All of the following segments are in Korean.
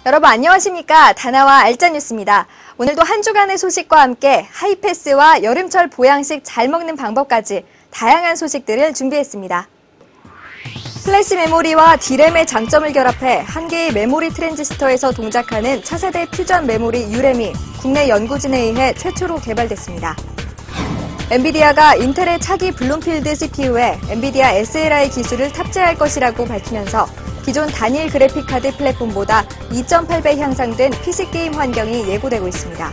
여러분 안녕하십니까? 다나와 알짜뉴스입니다. 오늘도 한 주간의 소식과 함께 하이패스와 여름철 보양식 잘 먹는 방법까지 다양한 소식들을 준비했습니다. 플래시 메모리와 D램의 장점을 결합해 한 개의 메모리 트랜지스터에서 동작하는 차세대 퓨전 메모리 U램이 국내 연구진에 의해 최초로 개발됐습니다. 엔비디아가 인텔의 차기 블룸필드 CPU에 엔비디아 SLI 기술을 탑재할 것이라고 밝히면서 기존 단일 그래픽카드 플랫폼보다 2.8배 향상된 PC게임 환경이 예고되고 있습니다.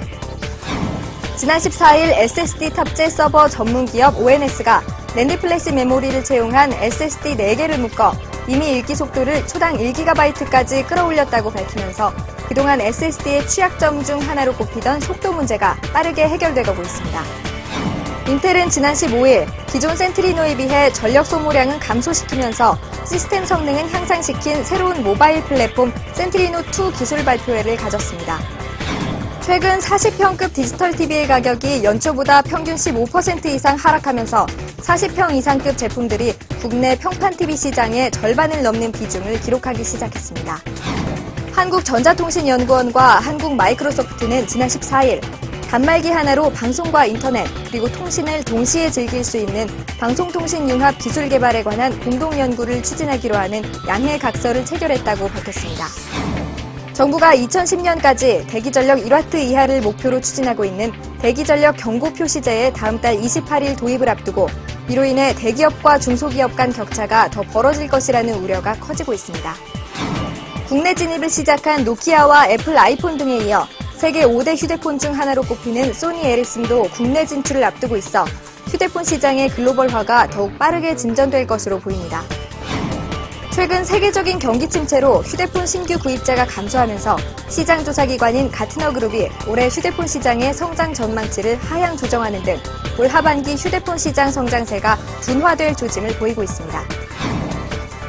지난 14일 SSD 탑재 서버 전문기업 ONS가 낸드 플래시 메모리를 채용한 SSD 4개를 묶어 이미 읽기 속도를 초당 1GB까지 끌어올렸다고 밝히면서 그동안 SSD의 취약점 중 하나로 꼽히던 속도 문제가 빠르게 해결되고 있습니다. 인텔은 지난 15일 기존 센트리노에 비해 전력 소모량은 감소시키면서 시스템 성능은 향상시킨 새로운 모바일 플랫폼 센트리노2 기술 발표회를 가졌습니다. 최근 40평급 디지털 TV의 가격이 연초보다 평균 15% 이상 하락하면서 40평 이상급 제품들이 국내 평판 TV 시장의 절반을 넘는 비중을 기록하기 시작했습니다. 한국전자통신연구원과 한국마이크로소프트는 지난 14일 단말기 하나로 방송과 인터넷 그리고 통신을 동시에 즐길 수 있는 방송통신융합 기술 개발에 관한 공동 연구를 추진하기로 하는 양해 각서를 체결했다고 밝혔습니다. 정부가 2010년까지 대기전력 1W 이하를 목표로 추진하고 있는 대기전력 경고 표시제의 다음 달 28일 도입을 앞두고 이로 인해 대기업과 중소기업 간 격차가 더 벌어질 것이라는 우려가 커지고 있습니다. 국내 진입을 시작한 노키아와 애플 아이폰 등에 이어 세계 5대 휴대폰 중 하나로 꼽히는 소니 에릭슨도 국내 진출을 앞두고 있어 휴대폰 시장의 글로벌화가 더욱 빠르게 진전될 것으로 보입니다. 최근 세계적인 경기 침체로 휴대폰 신규 구입자가 감소하면서 시장 조사기관인 가트너그룹이 올해 휴대폰 시장의 성장 전망치를 하향 조정하는 등 올 하반기 휴대폰 시장 성장세가 둔화될 조짐을 보이고 있습니다.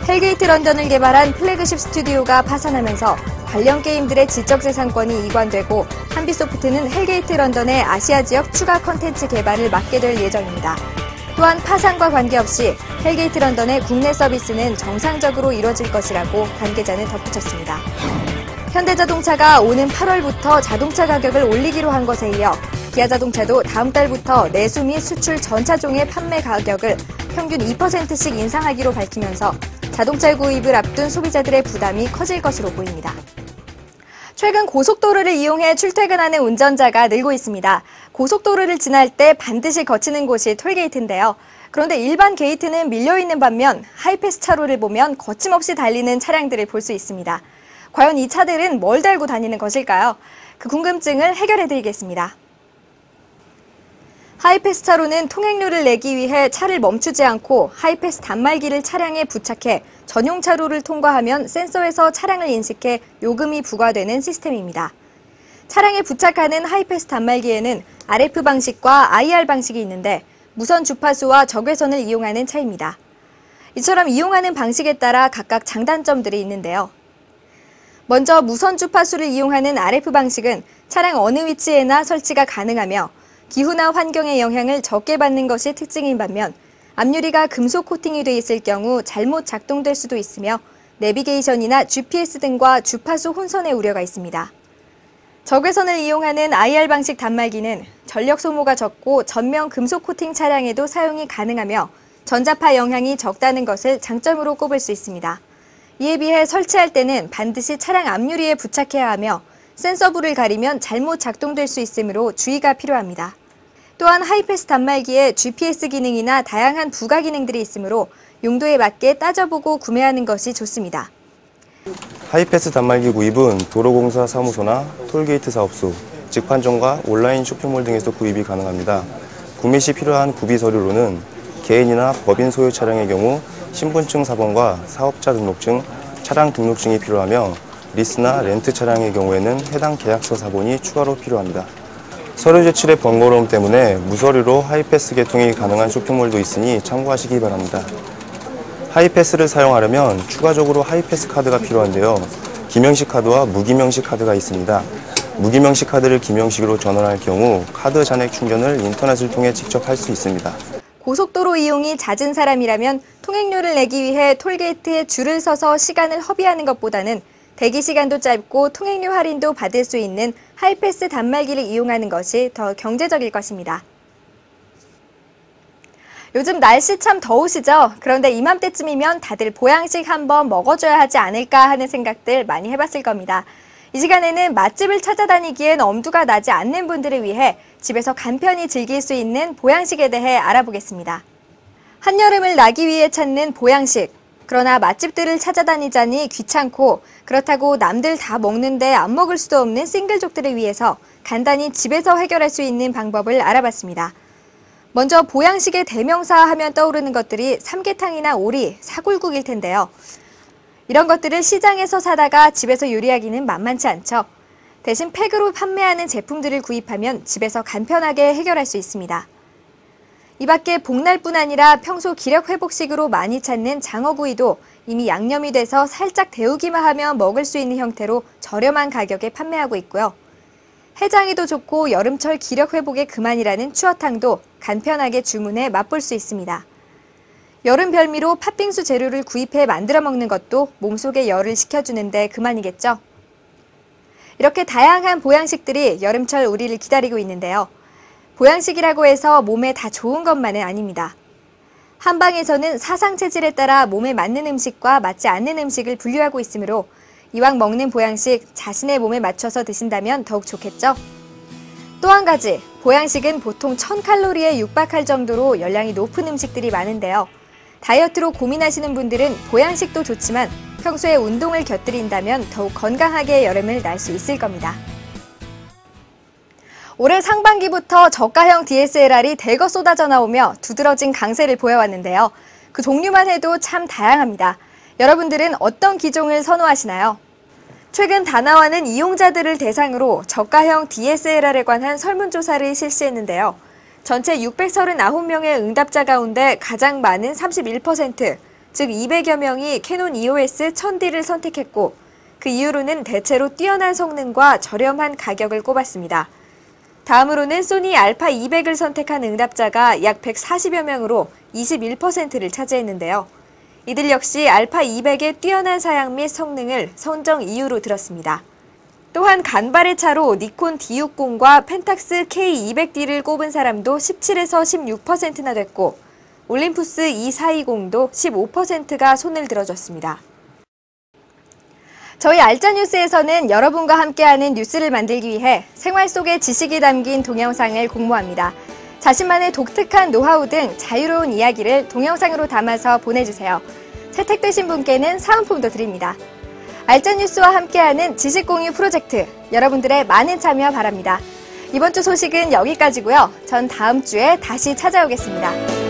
헬게이트 런던을 개발한 플래그십 스튜디오가 파산하면서 관련 게임들의 지적재산권이 이관되고 한빛소프트는 헬게이트 런던의 아시아 지역 추가 컨텐츠 개발을 맡게 될 예정입니다. 또한 파산과 관계없이 헬게이트 런던의 국내 서비스는 정상적으로 이뤄질 것이라고 관계자는 덧붙였습니다. 현대자동차가 오는 8월부터 자동차 가격을 올리기로 한 것에 이어 기아자동차도 다음 달부터 내수 및 수출 전 차종의 판매 가격을 평균 2%씩 인상하기로 밝히면서 자동차 구입을 앞둔 소비자들의 부담이 커질 것으로 보입니다. 최근 고속도로를 이용해 출퇴근하는 운전자가 늘고 있습니다. 고속도로를 지날 때 반드시 거치는 곳이 톨게이트인데요. 그런데 일반 게이트는 밀려있는 반면 하이패스 차로를 보면 거침없이 달리는 차량들을 볼 수 있습니다. 과연 이 차들은 뭘 달고 다니는 것일까요? 그 궁금증을 해결해드리겠습니다. 하이패스 차로는 통행료를 내기 위해 차를 멈추지 않고 하이패스 단말기를 차량에 부착해 전용 차로를 통과하면 센서에서 차량을 인식해 요금이 부과되는 시스템입니다. 차량에 부착하는 하이패스 단말기에는 RF 방식과 IR 방식이 있는데 무선 주파수와 적외선을 이용하는 차입니다. 이처럼 이용하는 방식에 따라 각각 장단점들이 있는데요. 먼저 무선 주파수를 이용하는 RF 방식은 차량 어느 위치에나 설치가 가능하며 기후나 환경의 영향을 적게 받는 것이 특징인 반면 앞유리가 금속 코팅이 돼 있을 경우 잘못 작동될 수도 있으며 내비게이션이나 GPS 등과 주파수 혼선의 우려가 있습니다. 적외선을 이용하는 IR 방식 단말기는 전력 소모가 적고 전면 금속 코팅 차량에도 사용이 가능하며 전자파 영향이 적다는 것을 장점으로 꼽을 수 있습니다. 이에 비해 설치할 때는 반드시 차량 앞유리에 부착해야 하며 센서부를 가리면 잘못 작동될 수 있으므로 주의가 필요합니다. 또한 하이패스 단말기에 GPS 기능이나 다양한 부가 기능들이 있으므로 용도에 맞게 따져보고 구매하는 것이 좋습니다. 하이패스 단말기 구입은 도로공사 사무소나 톨게이트 사업소, 직판점과 온라인 쇼핑몰 등에서 구입이 가능합니다. 구매 시 필요한 구비 서류로는 개인이나 법인 소유 차량의 경우 신분증 사본과 사업자 등록증, 차량 등록증이 필요하며 리스나 렌트 차량의 경우에는 해당 계약서 사본이 추가로 필요합니다. 서류 제출의 번거로움 때문에 무서류로 하이패스 개통이 가능한 쇼핑몰도 있으니 참고하시기 바랍니다. 하이패스를 사용하려면 추가적으로 하이패스 카드가 필요한데요. 기명식 카드와 무기명식 카드가 있습니다. 무기명식 카드를 기명식으로 전환할 경우 카드 잔액 충전을 인터넷을 통해 직접 할 수 있습니다. 고속도로 이용이 잦은 사람이라면 통행료를 내기 위해 톨게이트에 줄을 서서 시간을 허비하는 것보다는 대기 시간도 짧고 통행료 할인도 받을 수 있는 하이패스 단말기를 이용하는 것이 더 경제적일 것입니다. 요즘 날씨 참 더우시죠? 그런데 이맘때쯤이면 다들 보양식 한번 먹어줘야 하지 않을까 하는 생각들 많이 해봤을 겁니다. 이 시간에는 맛집을 찾아다니기엔 엄두가 나지 않는 분들을 위해 집에서 간편히 즐길 수 있는 보양식에 대해 알아보겠습니다. 한여름을 나기 위해 찾는 보양식. 그러나 맛집들을 찾아다니자니 귀찮고 그렇다고 남들 다 먹는데 안 먹을 수도 없는 싱글족들을 위해서 간단히 집에서 해결할 수 있는 방법을 알아봤습니다. 먼저 보양식의 대명사 하면 떠오르는 것들이 삼계탕이나 오리, 사골국일 텐데요. 이런 것들을 시장에서 사다가 집에서 요리하기는 만만치 않죠. 대신 팩으로 판매하는 제품들을 구입하면 집에서 간편하게 해결할 수 있습니다. 이 밖에 복날뿐 아니라 평소 기력 회복식으로 많이 찾는 장어구이도 이미 양념이 돼서 살짝 데우기만 하면 먹을 수 있는 형태로 저렴한 가격에 판매하고 있고요. 해장에도 좋고 여름철 기력 회복에 그만이라는 추어탕도 간편하게 주문해 맛볼 수 있습니다. 여름 별미로 팥빙수 재료를 구입해 만들어 먹는 것도 몸속에 열을 식혀주는데 그만이겠죠. 이렇게 다양한 보양식들이 여름철 우리를 기다리고 있는데요. 보양식이라고 해서 몸에 다 좋은 것만은 아닙니다. 한방에서는 사상 체질에 따라 몸에 맞는 음식과 맞지 않는 음식을 분류하고 있으므로 이왕 먹는 보양식 자신의 몸에 맞춰서 드신다면 더욱 좋겠죠. 또 한 가지, 보양식은 보통 1000칼로리에 육박할 정도로 열량이 높은 음식들이 많은데요. 다이어트로 고민하시는 분들은 보양식도 좋지만 평소에 운동을 곁들인다면 더욱 건강하게 여름을 날 수 있을 겁니다. 올해 상반기부터 저가형 DSLR이 대거 쏟아져 나오며 두드러진 강세를 보여왔는데요. 그 종류만 해도 참 다양합니다. 여러분들은 어떤 기종을 선호하시나요? 최근 다나와는 이용자들을 대상으로 저가형 DSLR에 관한 설문조사를 실시했는데요. 전체 639명의 응답자 가운데 가장 많은 31%, 즉 200여 명이 캐논 EOS 1000D를 선택했고 그 이유로는 대체로 뛰어난 성능과 저렴한 가격을 꼽았습니다. 다음으로는 소니 알파 200을 선택한 응답자가 약 140여 명으로 21%를 차지했는데요. 이들 역시 알파 200의 뛰어난 사양 및 성능을 선정 이유로 들었습니다. 또한 간발의 차로 니콘 D60과 펜탁스 K200D를 꼽은 사람도 17에서 16%나 됐고 올림푸스 E420도 15%가 손을 들어줬습니다. 저희 알짜뉴스에서는 여러분과 함께하는 뉴스를 만들기 위해 생활 속의 지식이 담긴 동영상을 공모합니다. 자신만의 독특한 노하우 등 자유로운 이야기를 동영상으로 담아서 보내주세요. 채택되신 분께는 사은품도 드립니다. 알짜뉴스와 함께하는 지식공유 프로젝트, 여러분들의 많은 참여 바랍니다. 이번 주 소식은 여기까지고요. 전 다음 주에 다시 찾아오겠습니다.